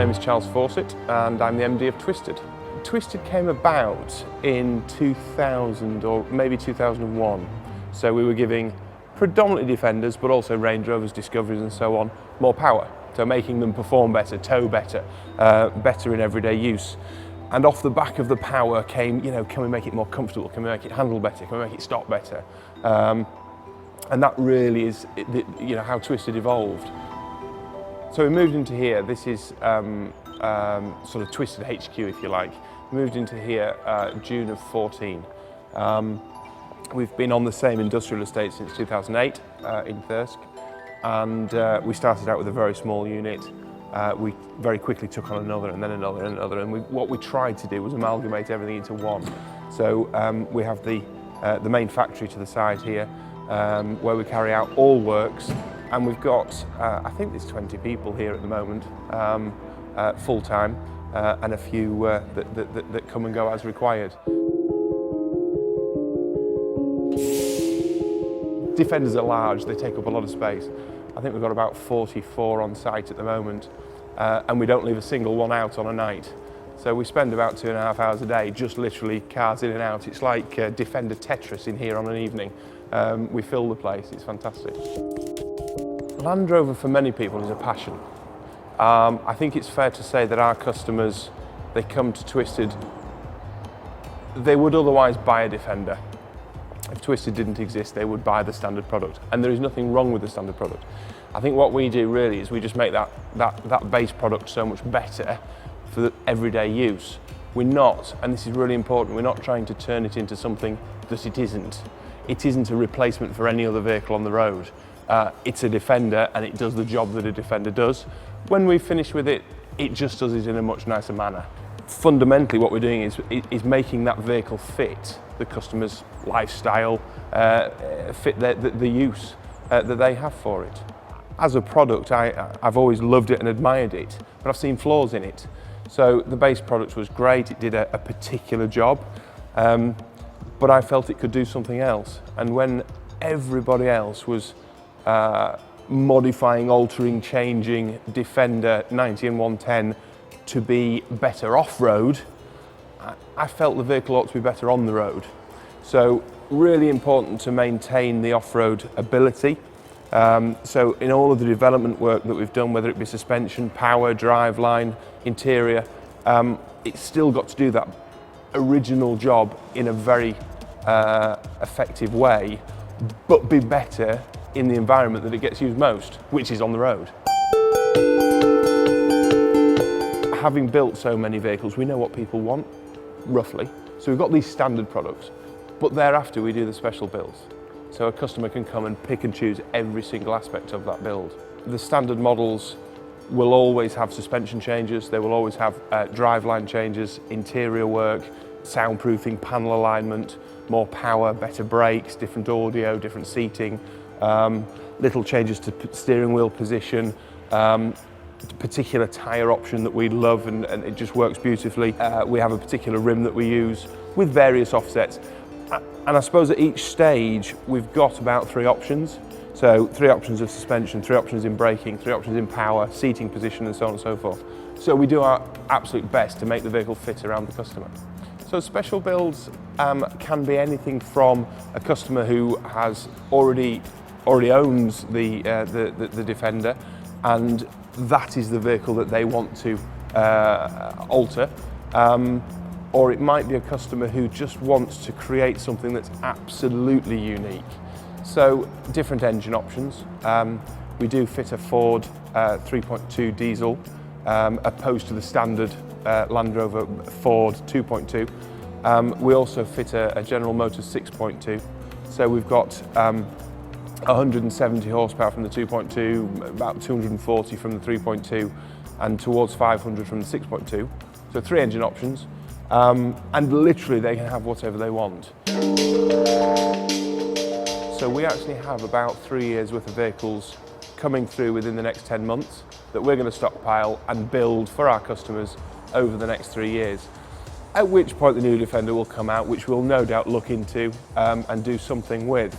name is Charles Fawcett and I'm the MD of Twisted. Twisted came about in 2000 or maybe 2001. So we were giving predominantly Defenders, but also Range Rovers, Discoveries and so on, more power. So making them perform better, tow better, better in everyday use. And off the back of the power came, can we make it more comfortable? Can we make it handle better? Can we make it stop better? And that really is, how Twisted evolved. So we moved into here. This is sort of Twisted HQ, if you like. We moved into here June of 14. We've been on the same industrial estate since 2008 in Thirsk, and we started out with a very small unit. We very quickly took on another and then another and another, and what we tried to do was amalgamate everything into one. So we have the main factory to the side here, where we carry out all works, and we've got, I think there's 20 people here at the moment, full-time, and a few that come and go as required. Defenders are large, they take up a lot of space. I think we've got about 44 on site at the moment, and we don't leave a single one out on a night. So we spend about 2.5 hours a day just literally cars in and out. It's like Defender Tetris in here on an evening. We fill the place, it's fantastic. Land Rover for many people is a passion. I think it's fair to say that our customers, they come to Twisted, they would otherwise buy a Defender. If Twisted didn't exist, they would buy the standard product. And there is nothing wrong with the standard product. I think what we do really is we just make that base product so much better for the everyday use. We're not, and this is really important, we're not trying to turn it into something that it isn't. It isn't a replacement for any other vehicle on the road. It's a Defender and it does the job that a Defender does. When we finish with it, it just does it in a much nicer manner. Fundamentally what we're doing is making that vehicle fit the customer's lifestyle, fit the use that they have for it. As a product, I've always loved it and admired it, but I've seen flaws in it. So the base product was great, it did a particular job, but I felt it could do something else. And when everybody else was modifying, altering, changing Defender 90 and 110 to be better off-road, I felt the vehicle ought to be better on the road. So really important to maintain the off-road ability. So in all of the development work that we've done, whether it be suspension, power, driveline, interior, it's still got to do that original job in a very effective way, but be better in the environment that it gets used most, which is on the road. Having built so many vehicles, we know what people want, roughly. So we've got these standard products, but thereafter we do the special builds. So a customer can come and pick and choose every single aspect of that build. The standard models will always have suspension changes, they will always have driveline changes, interior work, soundproofing, panel alignment, more power, better brakes, different audio, different seating, little changes to steering wheel position, particular tyre option that we love and it just works beautifully. We have a particular rim that we use with various offsets. And I suppose at each stage we've got about 3 options. So 3 options of suspension, 3 options in braking, 3 options in power, seating position and so on and so forth. So we do our absolute best to make the vehicle fit around the customer. So special builds can be anything from a customer who has already owns the Defender, and that is the vehicle that they want to alter. Or it might be a customer who just wants to create something that's absolutely unique. So different engine options. We do fit a Ford 3.2 diesel, opposed to the standard Land Rover Ford 2.2. We also fit a General Motors 6.2. So we've got 170 horsepower from the 2.2, about 240 from the 3.2, and towards 500 from the 6.2. So 3 engine options. And literally they can have whatever they want. So we actually have about 3 years worth of vehicles coming through within the next 10 months that we're going to stockpile and build for our customers over the next 3 years. At which point the new Defender will come out, which we'll no doubt look into and do something with.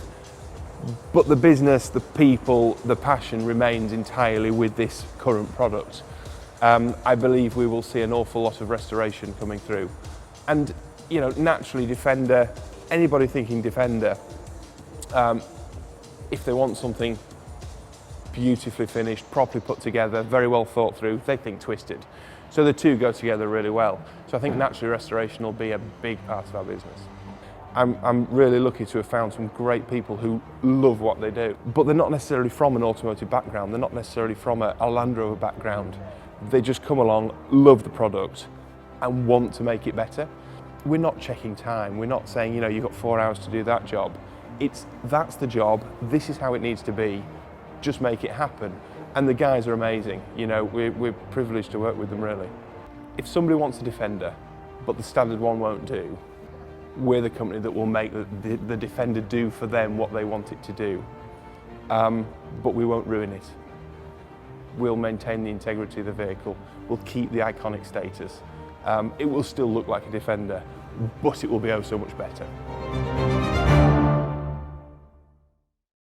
But the business, the people, the passion remains entirely with this current product. I believe we will see an awful lot of restoration coming through. And, you know, naturally Defender, anybody thinking Defender, if they want something beautifully finished, properly put together, very well thought through, they think Twisted. So the two go together really well. So I think naturally restoration will be a big part of our business. I'm really lucky to have found some great people who love what they do, but they're not necessarily from an automotive background, they're not necessarily from a Land Rover background. They just come along, love the product and want to make it better. We're not checking time, we're not saying, you know, you've got 4 hours to do that job. That's the job, this is how it needs to be, just make it happen. And the guys are amazing, you know, we're privileged to work with them really. If somebody wants a Defender, but the standard one won't do, we're the company that will make the Defender do for them what they want it to do. But we won't ruin it. We'll maintain the integrity of the vehicle, we'll keep the iconic status. It will still look like a Defender, but it will be oh so much better.